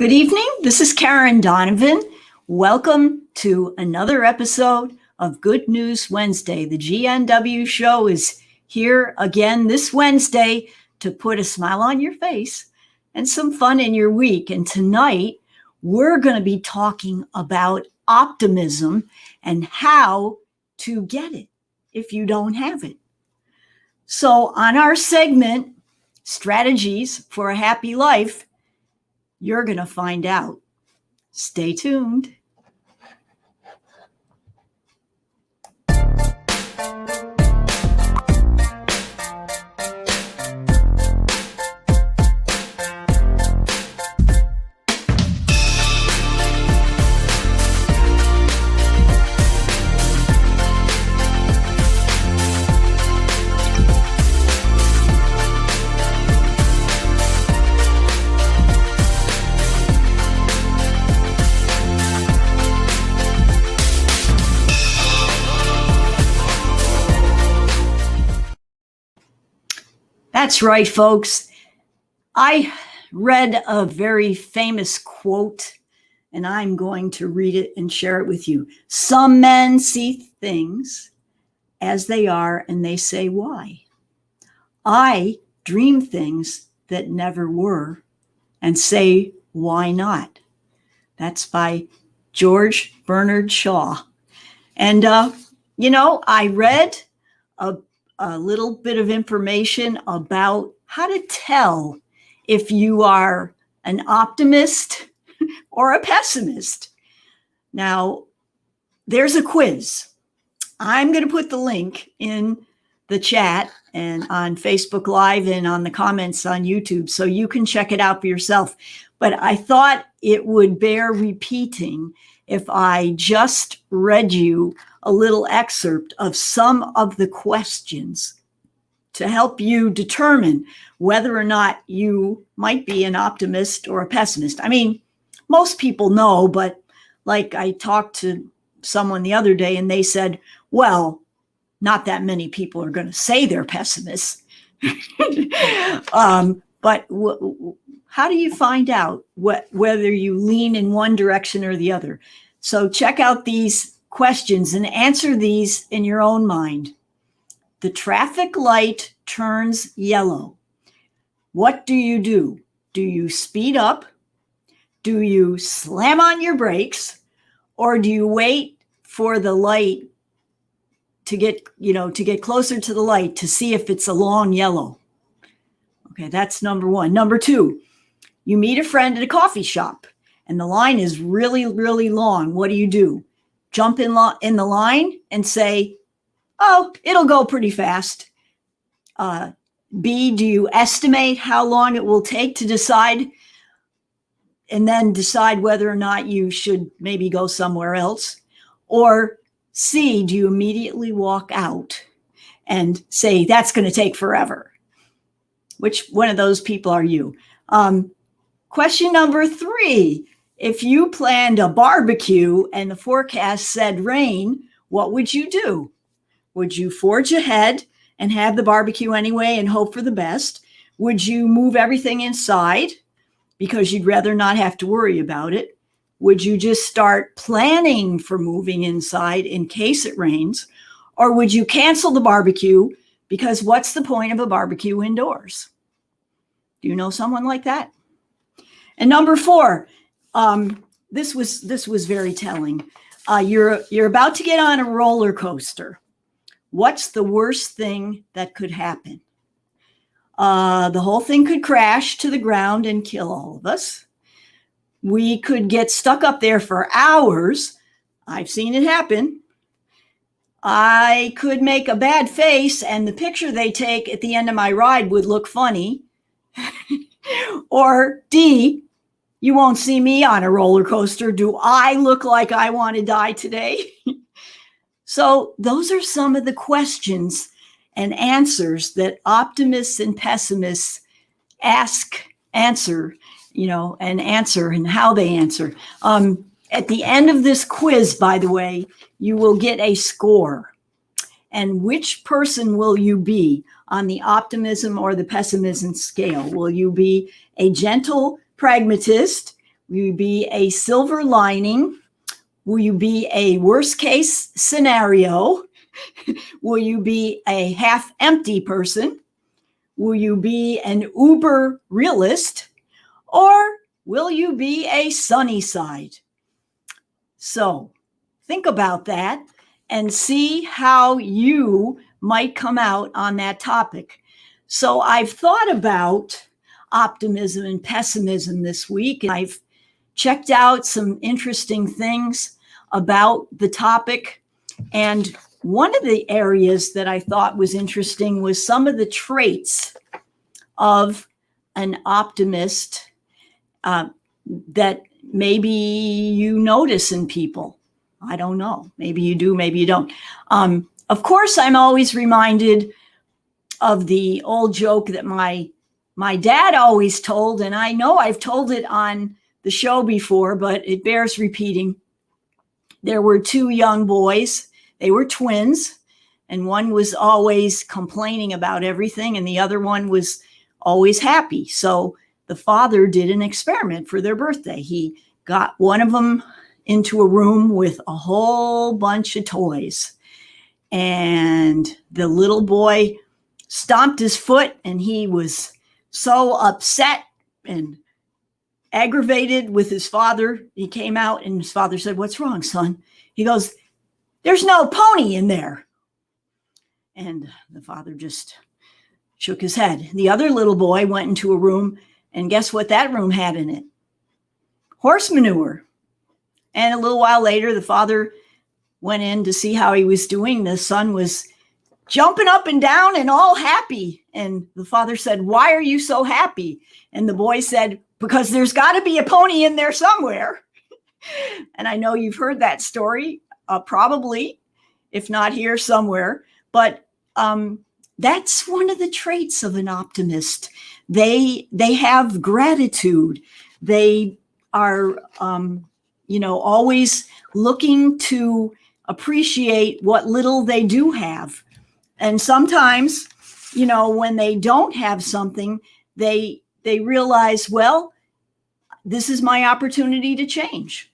Good evening. This is Karen Donovan. Welcome to another episode of Good News Wednesday. The GNW show is here again this Wednesday to put a smile on your face and some fun in your week. And tonight, we're going to be talking about optimism and how to get it if you don't have it. So on our segment, Strategies for a Happy Life, you're going to find out. Stay tuned. That's right, folks. I read a very famous quote, and I'm going to read it and share it with you. Some men see things as they are, and they say, why? I dream things that never were and say, why not? That's by George Bernard Shaw. And, I read a little bit of information about how to tell if you are an optimist or a pessimist. Now, there's a quiz. I'm going to put the link in the chat and on Facebook Live and on the comments on YouTube so you can check it out for yourself. But I thought it would bear repeating if I just read you a little excerpt of some of the questions to help you determine whether or not you might be an optimist or a pessimist. I mean, most people know, but like I talked to someone the other day and they said, well, not that many people are going to say they're pessimists. But how do you find out whether you lean in one direction or the other? So check out these questions and answer these in your own mind. The traffic light turns yellow. What do you do? Do you speed up? Do you slam on your brakes? Or do you wait for the light to get closer to the light to see if it's a long yellow? Okay, that's number one. Number two, you meet a friend at a coffee shop and the line is really, really long. What do? Jump in the line and say, oh, it'll go pretty fast. B, do you estimate how long it will take to decide and then decide whether or not you should maybe go somewhere else? Or C, do you immediately walk out and say, that's going to take forever? Which one of those people are you? Question number three, if you planned a barbecue and the forecast said rain, what would you do? Would you forge ahead and have the barbecue anyway and hope for the best? Would you move everything inside because you'd rather not have to worry about it? Would you just start planning for moving inside in case it rains? Or would you cancel the barbecue because what's the point of a barbecue indoors? Do you know someone like that? And number four, this was very telling. You're about to get on a roller coaster. What's the worst thing that could happen? The whole thing could crash to the ground and kill all of us. We could get stuck up there for hours. I've seen it happen. I could make a bad face and the picture they take at the end of my ride would look funny. Or D, you won't see me on a roller coaster. Do I look like I want to die today? So those are some of the questions and answers that optimists and pessimists answer and how they answer. At the end of this quiz, by the way, you will get a score. And which person will you be on the optimism or the pessimism scale? Will you be a gentle pragmatist? Will you be a silver lining? Will you be a worst case scenario? Will you be a half empty person? Will you be an uber realist? Or will you be a sunny side? So think about that and see how you might come out on that topic. So I've thought about optimism and pessimism this week. And I've checked out some interesting things about the topic. And one of the areas that I thought was interesting was some of the traits of an optimist that maybe you notice in people. I don't know. Maybe you do, maybe you don't. Of course, I'm always reminded of the old joke that my dad always told, and I know I've told it on the show before, but it bears repeating. There were two young boys. They were twins, and one was always complaining about everything, and the other one was always happy. So the father did an experiment for their birthday. He got one of them into a room with a whole bunch of toys. And the little boy stomped his foot, and he was so upset and aggravated with his father. He came out, and his father said, "What's wrong, son?" He goes, "There's no pony in there." And the father just shook his head. The other little boy went into a room, and guess what that room had in it? Horse manure. And a little while later, the father went in to see how he was doing. The son was jumping up and down and all happy. And the father said, "Why are you so happy?" And the boy said, "Because there's got to be a pony in there somewhere." And I know you've heard that story, probably, if not here, somewhere. But that's one of the traits of an optimist. They have gratitude. They are, always looking to appreciate what little they do have. And sometimes, when they don't have something, they realize, well, this is my opportunity to change.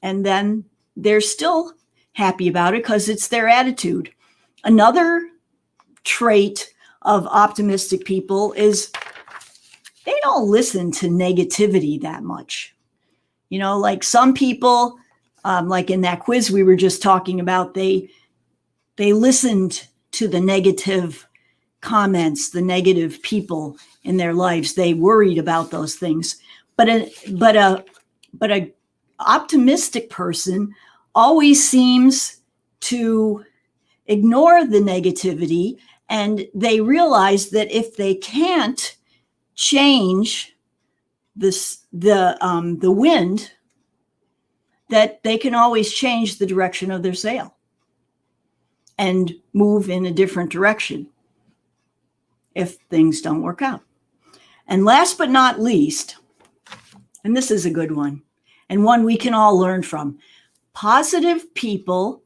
And then they're still happy about it because it's their attitude. Another trait of optimistic people is they don't listen to negativity that much. Like some people, like in that quiz we were just talking about, they listened to the negative comments, the negative people in their lives. They worried about those things. But a optimistic person always seems to ignore the negativity, and they realize that if they can't change the wind, that they can always change the direction of their sail and move in a different direction if things don't work out. And last but not least, and this is a good one, and one we can all learn from, positive people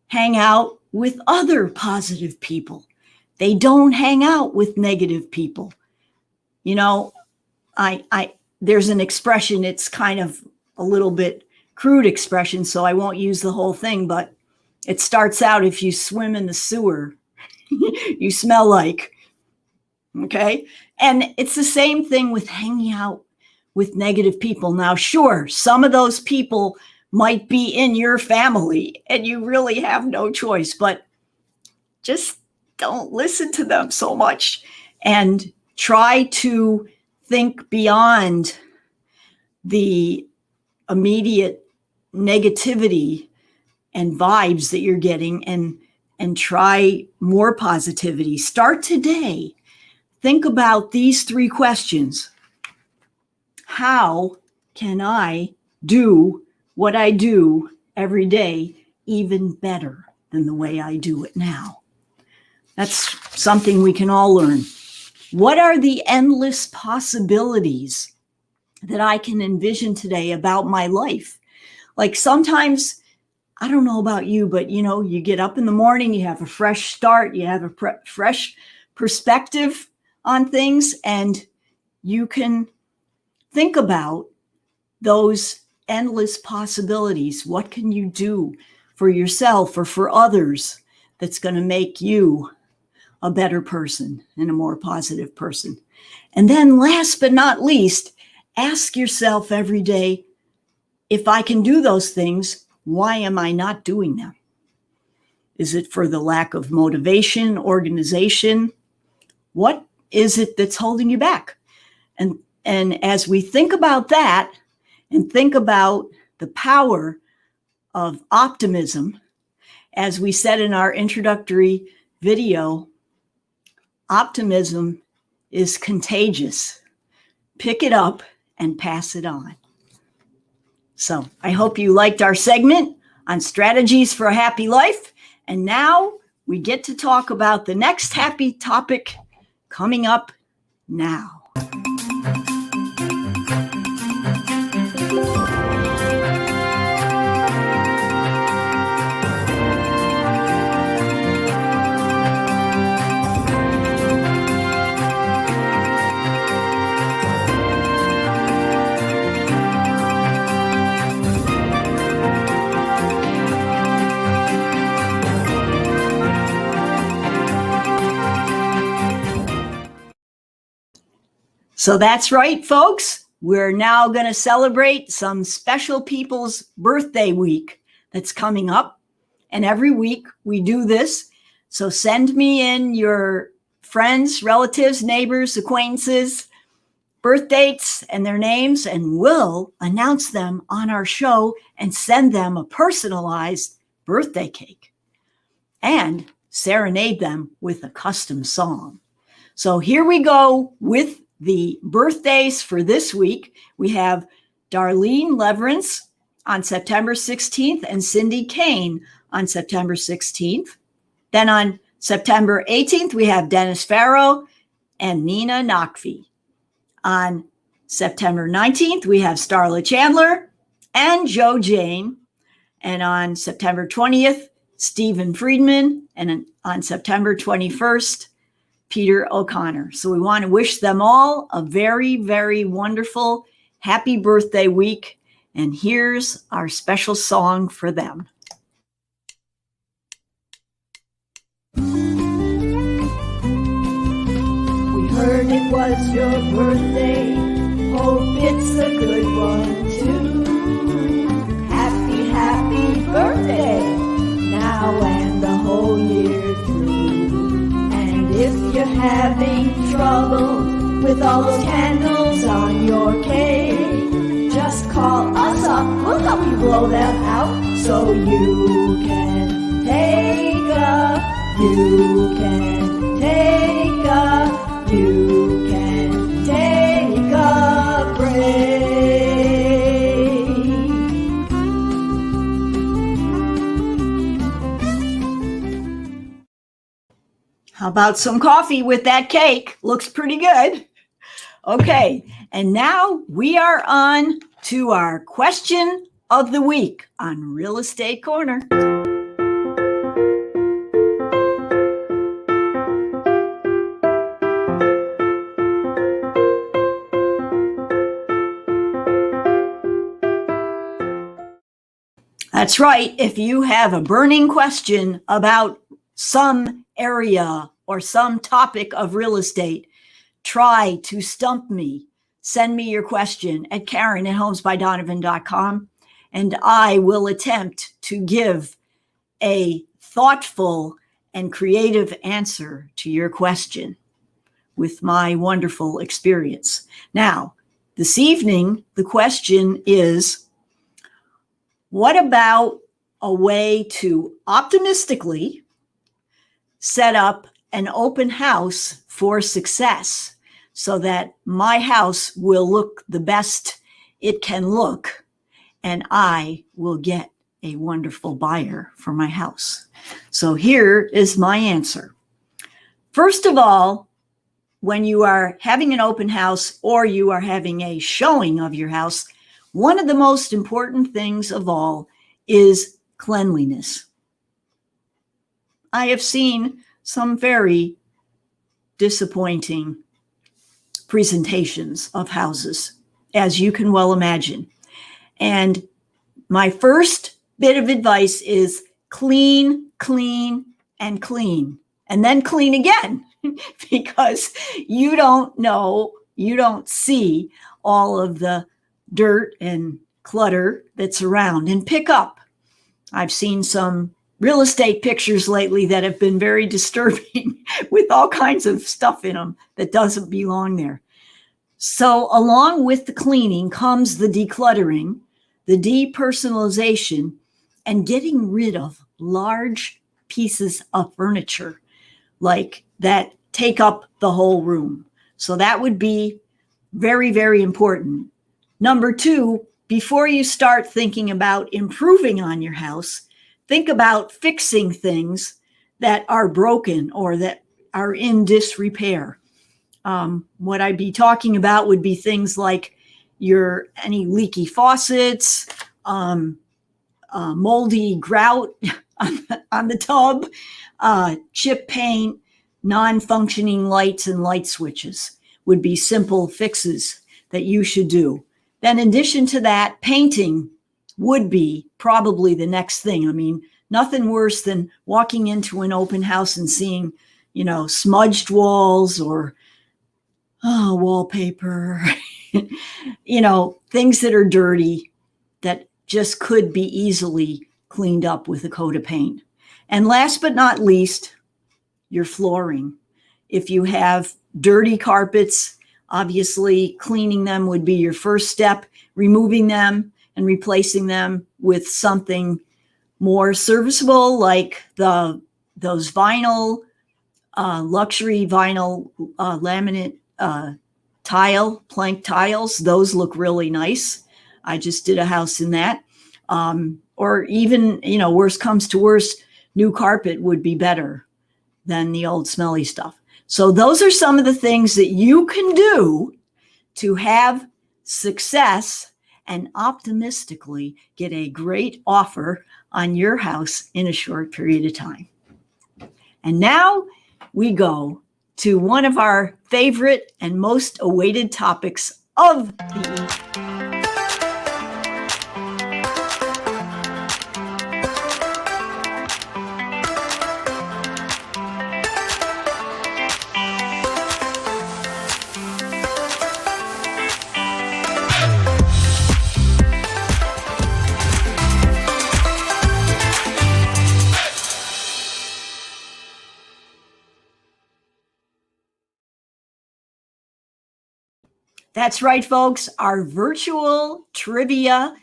hang out with other positive people. They don't hang out with negative people. There's an expression, it's kind of a little bit crude expression, so I won't use the whole thing, but it starts out, if you swim in the sewer, you smell like, okay? And it's the same thing with hanging out with negative people. Now, sure, some of those people might be in your family and you really have no choice, but just don't listen to them so much and try to think beyond the immediate negativity and vibes that you're getting and try more positivity. Start today. Think about these 3 questions. How can I do what I do every day even better than the way I do it now? That's something we can all learn. What are the endless possibilities that I can envision today about my life? Like sometimes, I don't know about you, but you get up in the morning, you have a fresh start, you have a fresh perspective on things, and you can think about those endless possibilities. What can you do for yourself or for others that's going to make you a better person and a more positive person? And then last but not least, ask yourself every day, if I can do those things, why am I not doing them? Is it for the lack of motivation, organization? What is it that's holding you back? And as we think about that and think about the power of optimism, as we said in our introductory video, optimism is contagious. Pick it up and pass it on. So I hope you liked our segment on strategies for a happy life. And now we get to talk about the next happy topic coming up now. So that's right, folks. We're now going to celebrate some special people's birthday week that's coming up. And every week we do this. So send me in your friends, relatives, neighbors, acquaintances, birth dates and their names, and we'll announce them on our show and send them a personalized birthday cake and serenade them with a custom song. So here we go with the birthdays for this week. We have Darlene Leverance on September 16th and Cindy Kane on September 16th. Then on September 18th, we have Dennis Farrow and Nina Nakvi. On September 19th, we have Starla Chandler and Joe Jane. And on September 20th, Stephen Friedman. And on September 21st, Peter O'Connor. So we want to wish them all a very, very wonderful, happy birthday week. And here's our special song for them. Heard it was your birthday, hope it's a good one too. Happy, happy birthday, now and the whole year through. And if you're having trouble with all those candles on your cake, just call us up, we'll help you blow them out. So you can take a, you can take a, you can take a break. How about some coffee with that cake? Looks pretty good. Okay, and now we are on to our question of the week on Real Estate Corner. That's right. If you have a burning question about some area or some topic of real estate, try to stump me. Send me your question at Karen@homesbydonovan.com, and I will attempt to give a thoughtful and creative answer to your question with my wonderful experience. Now, this evening, the question is, what about a way to optimistically set up an open house for success so that my house will look the best it can look and I will get a wonderful buyer for my house? So here is my answer. First of all, when you are having an open house or you are having a showing of your house, one of the most important things of all is cleanliness. I have seen some very disappointing presentations of houses, as you can well imagine. And my first bit of advice is clean, clean, and clean, and then clean again, because you don't know, you don't see all of the dirt and clutter that's around, and pick up. I've seen some real estate pictures lately that have been very disturbing with all kinds of stuff in them that doesn't belong there. So along with the cleaning comes the decluttering, the depersonalization, and getting rid of large pieces of furniture like that take up the whole room. So that would be very, very important. Number two, before you start thinking about improving on your house, think about fixing things that are broken or that are in disrepair. What I'd be talking about would be things like any leaky faucets, moldy grout on the tub, chip paint, non-functioning lights and light switches would be simple fixes that you should do. Then in addition to that, painting would be probably the next thing. I mean, nothing worse than walking into an open house and seeing, smudged walls or, the wallpaper, things that are dirty that just could be easily cleaned up with a coat of paint. And last but not least, your flooring. If you have dirty carpets, obviously cleaning them would be your first step, removing them and replacing them with something more serviceable, like those vinyl, luxury vinyl laminate plank tiles. Those look really nice. I just did a house in that. Or even, worst comes to worst, new carpet would be better than the old smelly stuff. So those are some of the things that you can do to have success and optimistically get a great offer on your house in a short period of time. And now we go to one of our favorite and most awaited topics of the That's right, folks. Our virtual trivia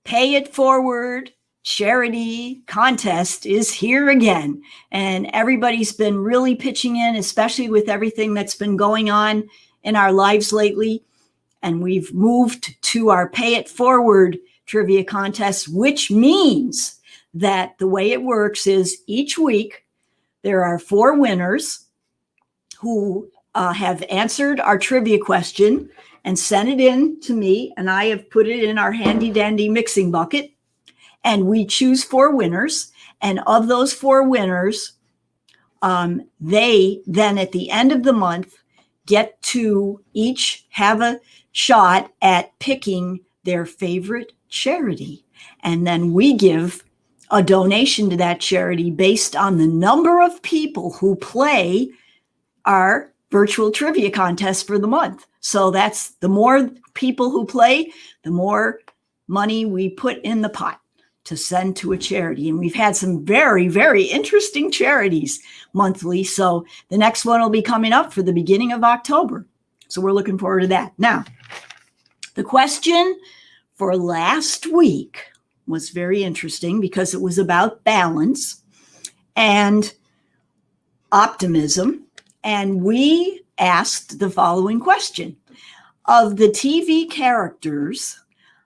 pay it forward charity contest is here again. And everybody's been really pitching in, especially with everything that's been going on in our lives lately. And we've moved to our pay it forward trivia contest, which means that the way it works is each week there are 4 winners who have answered our trivia question and sent it in to me, and I have put it in our handy dandy mixing bucket, and we choose 4 winners. And of those 4 winners, they then at the end of the month get to each have a shot at picking their favorite charity. And then we give a donation to that charity based on the number of people who play our virtual trivia contest for the month. So that's the more people who play, the more money we put in the pot to send to a charity. And we've had some very, very interesting charities monthly. So the next one will be coming up for the beginning of October. So we're looking forward to that. Now, the question for last week was very interesting because it was about balance and optimism. And we asked the following question. Of the TV characters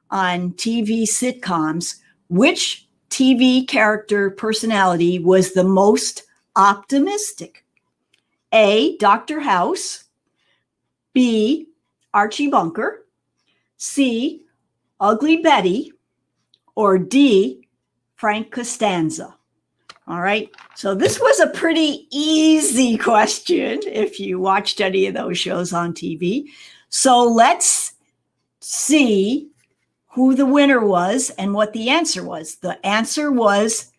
on TV sitcoms, which TV character personality was the most optimistic? A, Dr. House, B, Archie Bunker, C, Ugly Betty, or D, Frank Costanza? All right, so this was a pretty easy question if you watched any of those shows on TV. So let's see who the winner was and what the answer was. The answer was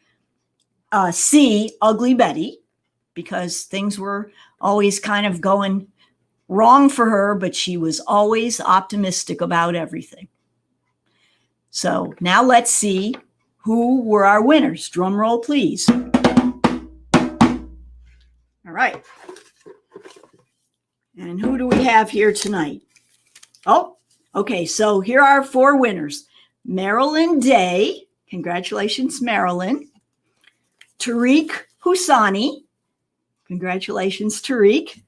C, Ugly Betty, because things were always kind of going wrong for her, but she was always optimistic about everything. So now let's see who were our winners. Drum roll, please. All right. And who do we have here tonight? Oh, okay. So here are 4 winners. Marilyn Day. Congratulations, Marilyn. Tariq Husani. Congratulations, Tariq.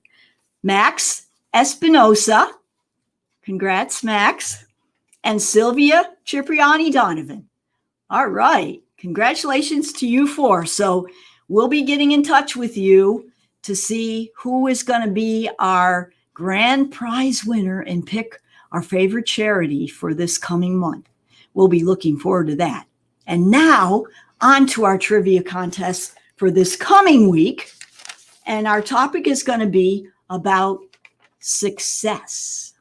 Max Espinosa. Congrats, Max. And Sylvia Cipriani Donovan. All right. Congratulations to you 4. So we'll be getting in touch with you to see who is going to be our grand prize winner and pick our favorite charity for this coming month. We'll be looking forward to that. And now on to our trivia contest for this coming week. And our topic is going to be about success.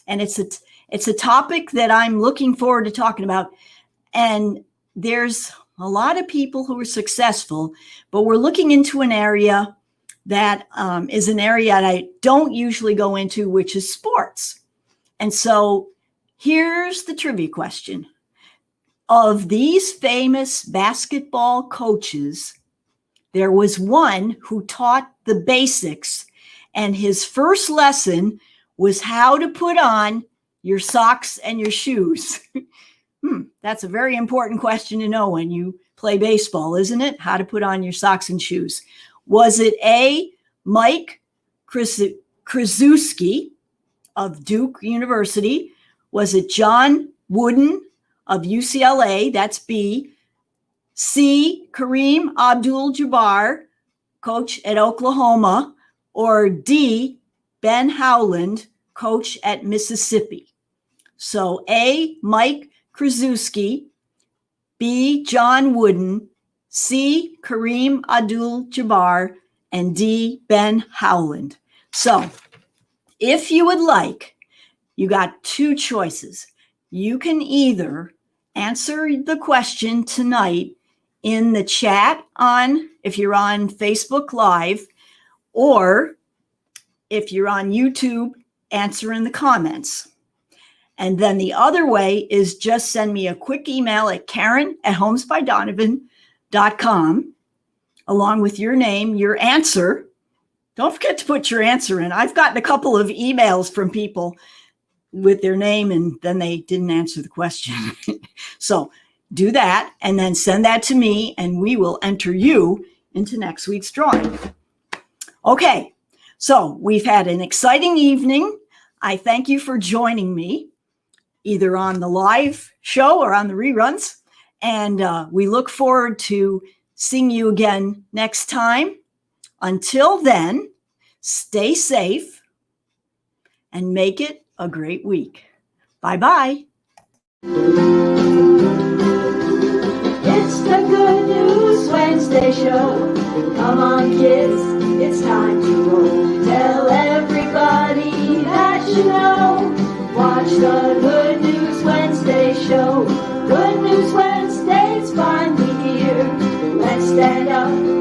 And it's a topic that I'm looking forward to talking about. And there's a lot of people who are successful, but we're looking into an area that is an area that I don't usually go into, which is sports. And so here's the trivia question. Of these famous basketball coaches, there was one who taught the basics, and his first lesson was how to put on your socks and your shoes. That's a very important question to know when you play baseball, isn't it? How to put on your socks and shoes. Was it A, Mike Krzyzewski of Duke University? Was it John Wooden of UCLA? That's B. C, Kareem Abdul-Jabbar, coach at Oklahoma? Or D, Ben Howland, coach at Mississippi? So A, Mike Krzyzewski, B, John Wooden, C, Kareem Abdul-Jabbar, and D, Ben Howland. So if you would like, you got two choices. You can either answer the question tonight in the chat if you're on Facebook Live, or if you're on YouTube, answer in the comments. And then the other way is just send me a quick email at karen@homesbydonovan.com along with your name, your answer. Don't forget to put your answer in. I've gotten a couple of emails from people with their name and then they didn't answer the question. So do that and then send that to me and we will enter you into next week's drawing. Okay, so we've had an exciting evening. I thank you for joining me, either on the live show or on the reruns. And we look forward to seeing you again next time. Until then, stay safe and make it a great week. Bye-bye. It's the Good News Wednesday show. Come on, kids, it's time to roll. Tell everybody that you know. Watch the Good News Wednesday show. Good News Wednesday's finally here. Let's stand up